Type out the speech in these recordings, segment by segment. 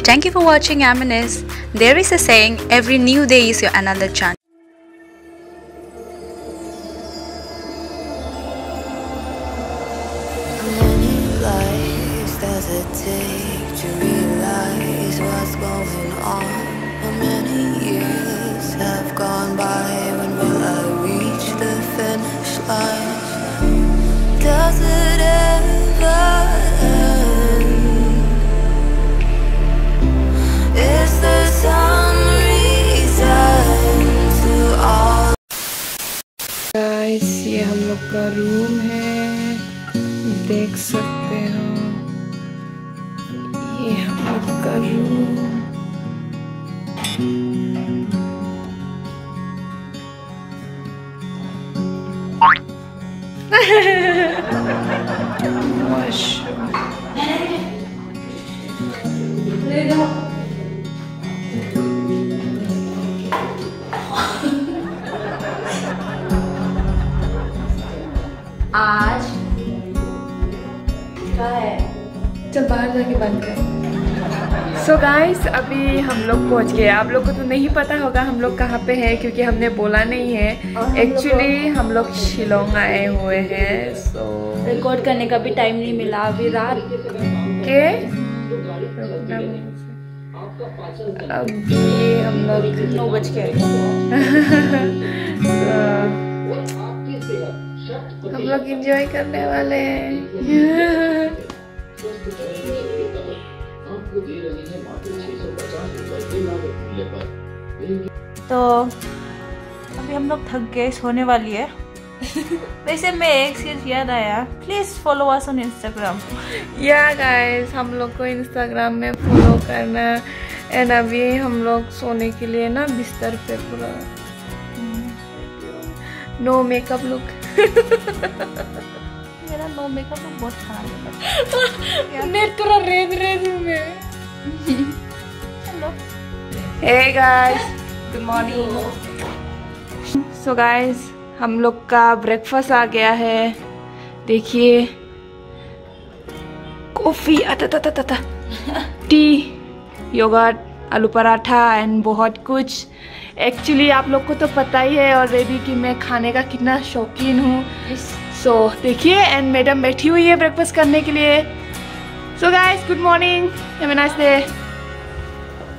Thank you for watching M&S. There is a saying, every new day is your another chance. Many lives does it take to realize what's going on? How many years have gone by? When will I reach the finish line? Does it ever end? Is there some reason to all? Guys, ये हम लोग का room है, देख सकते हो। ये हम लोग का रूम। आज क्या है? चल बाहर जाके बंद कर। सो गाइस, अभी हम लोग पहुंच गए। आप लोग को तो नहीं पता होगा हम लोग कहाँ पे हैं, क्योंकि हमने बोला नहीं है। एक्चुअली हम लोग शिलोंग आए हुए हैं। सो रिकॉर्ड करने का भी टाइम नहीं मिला। अभी रात के अभी हम लोग 9 बज के हम लोग एंजॉय करने वाले हैं। तो अभी हम लोग थक गए, सोने वाली है। वैसे मैं एक चीज याद आया, please follow us on Instagram. या गाइस, हम लोग को इंस्टाग्राम में फॉलो करना। एंड अभी हम लोग सोने के लिए ना बिस्तर पे पूरा नो मेकअप लुक। मेरा नो मेकअप लुक बहुत खराब है। मैं पूरा रेड में। Hello, hey guys, good morning. So guys, हम लोग का ब्रेकफास्ट आ गया है। देखिए, कॉफी, टी, योगर्ट, आलू पराठा एंड बहुत कुछ। एक्चुअली आप लोग को तो पता ही है ऑलरेडी कि मैं खाने का कितना शौकीन हूँ। सो देखिए, एंड मैडम बैठी हुई है ब्रेकफास्ट करने के लिए। So guys, good morning, have a nice day.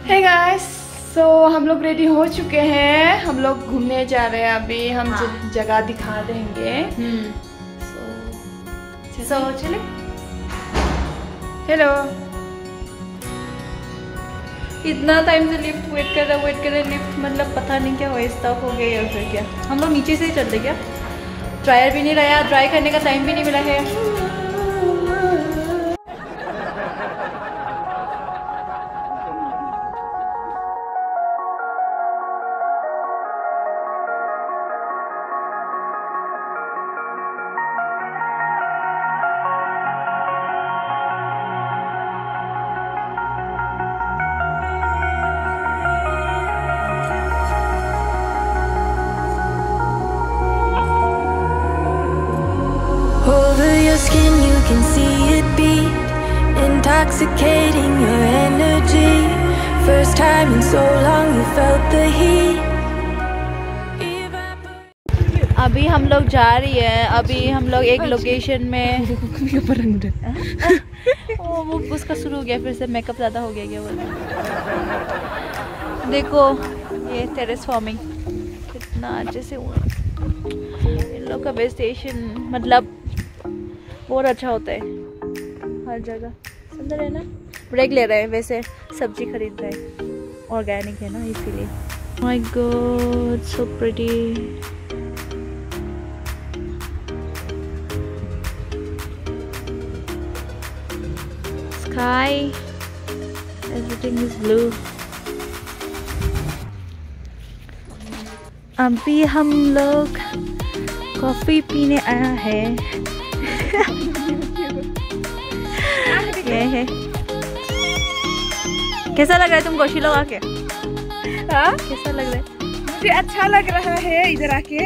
Hey guys, so हम लोग रेडी हो चुके हैं। हम लोग घूमने जा रहे हैं अभी। हम जगह दिखा देंगे। सो चले। हेलो। इतना टाइम से लिफ्ट वेट कर रहे लिफ्ट मतलब पता नहीं क्या हुआ, स्टॉप हो गई या फिर क्या। हम लोग नीचे से ही चलते क्या? ड्रायर भी नहीं रहा, ड्राई करने का टाइम भी नहीं मिला है। Over your skin you can see it beat, intoxicating your energy. First time in so long you felt the heat. अभी हम लोग जा रही है। अभी हम लोग एक लोकेशन में वो उसका शुरू हो गया, फिर से मेकअप ज़्यादा हो गया क्या बोल। देखो ये टेरेस फार्मिंग कितना अच्छे से हुआ। इन लोग का वेजिटेशन मतलब बहुत अच्छा होता है हर जगह। सुंदर है ना। ब्रेक ले रहे हैं, वैसे सब्जी खरीद रहे हैं, ऑर्गेनिक है ना इसीलिए। My God, so pretty. Sky, everything is blue. अभी हम लोग कॉफी पीने आया है। ये है। कैसा लग रहा है तुमको शिलोंग आके? हाँ, कैसा लग रहा है? मुझे अच्छा लग रहा है इधर आके।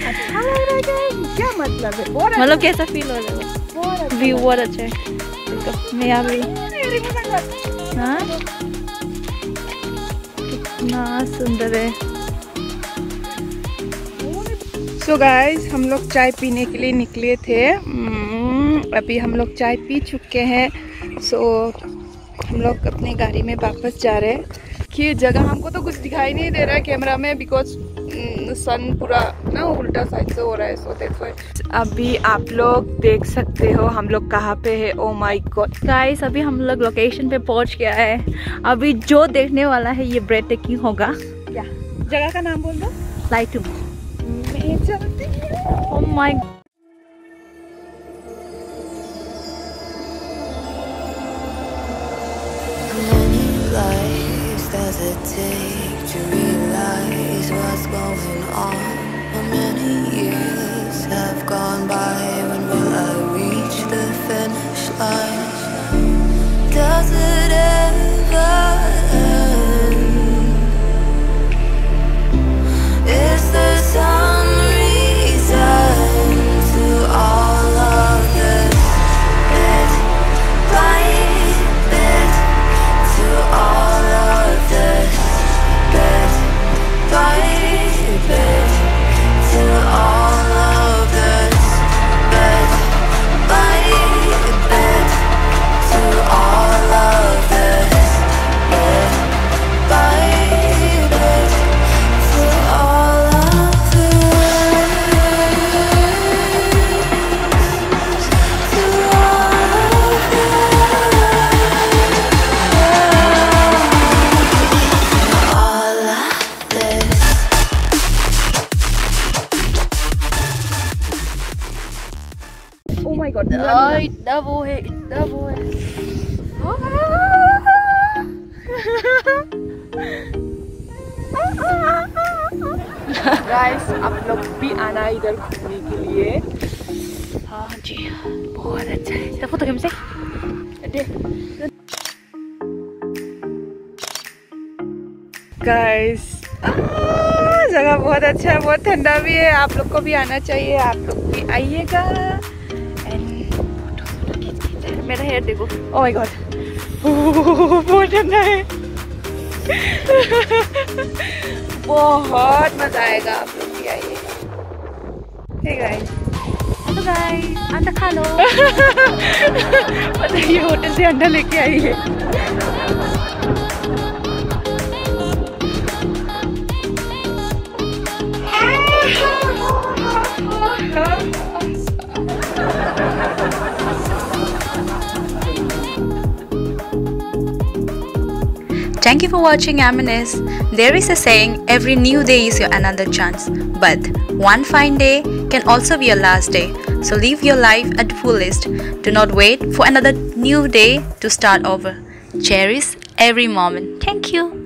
अच्छा लग रहा है क्या मतलब है? मतलब कैसा फील हो रहा है? व्यू बहुत अच्छा है। देखो मैं यहाँ भी। हाँ कितना सुंदर है। सो गाइस हम लोग चाय पीने के लिए निकले थे। अभी हम लोग चाय पी चुके हैं। सो हम लोग अपनी गाड़ी में वापस जा रहे हैं। कि जगह हमको तो कुछ दिखाई नहीं दे रहा है कैमरा में, बिकॉज सन पूरा ना उल्टा साइड से हो रहा है। सो देखो अभी आप लोग देख सकते हो हम लोग कहाँ पे है। ओ माय गॉड गाइस अभी हम लोग लोकेशन पे पहुंच गया है। अभी जो देखने वाला है ये ब्रेड टेकिंग होगा। क्या जगह का नाम बोल दो? लाइटुम। मैं चलती हूँ। Oh my lives does it take to realize what's going on? How many years have gone by? When will I reach the finish line? Does it ever end? Is there some reason to all of this? Bit by bit, to all of this, bit by bit, to all of this, bit by bit, to all of this, bit by bit, to all of oh my God इतना वो है, इतना वो है। Guys आप लोग भी आना इधर घूमने के लिए। हाँ जी बहुत अच्छा है। देखो तो हमसे गाइस जगह बहुत अच्छा है, बहुत ठंडा भी है। आप लोग को भी आना चाहिए, आप लोग भी आइएगा। मेरा हेयर देखो। ओह माय गॉड बहुत ठंडा है। बहुत मजा आएगा, आप लोग भी आइएगा। हे गाइस हेलो गाइस अंडा खा लो। पता है ये होटल से अंडा लेके आई है। Thank you for watching M&S. There is a saying, every new day is your another chance. But one fine day can also be your last day. So live your life at the fullest. Do not wait for another new day to start over. Cherish every moment. Thank you.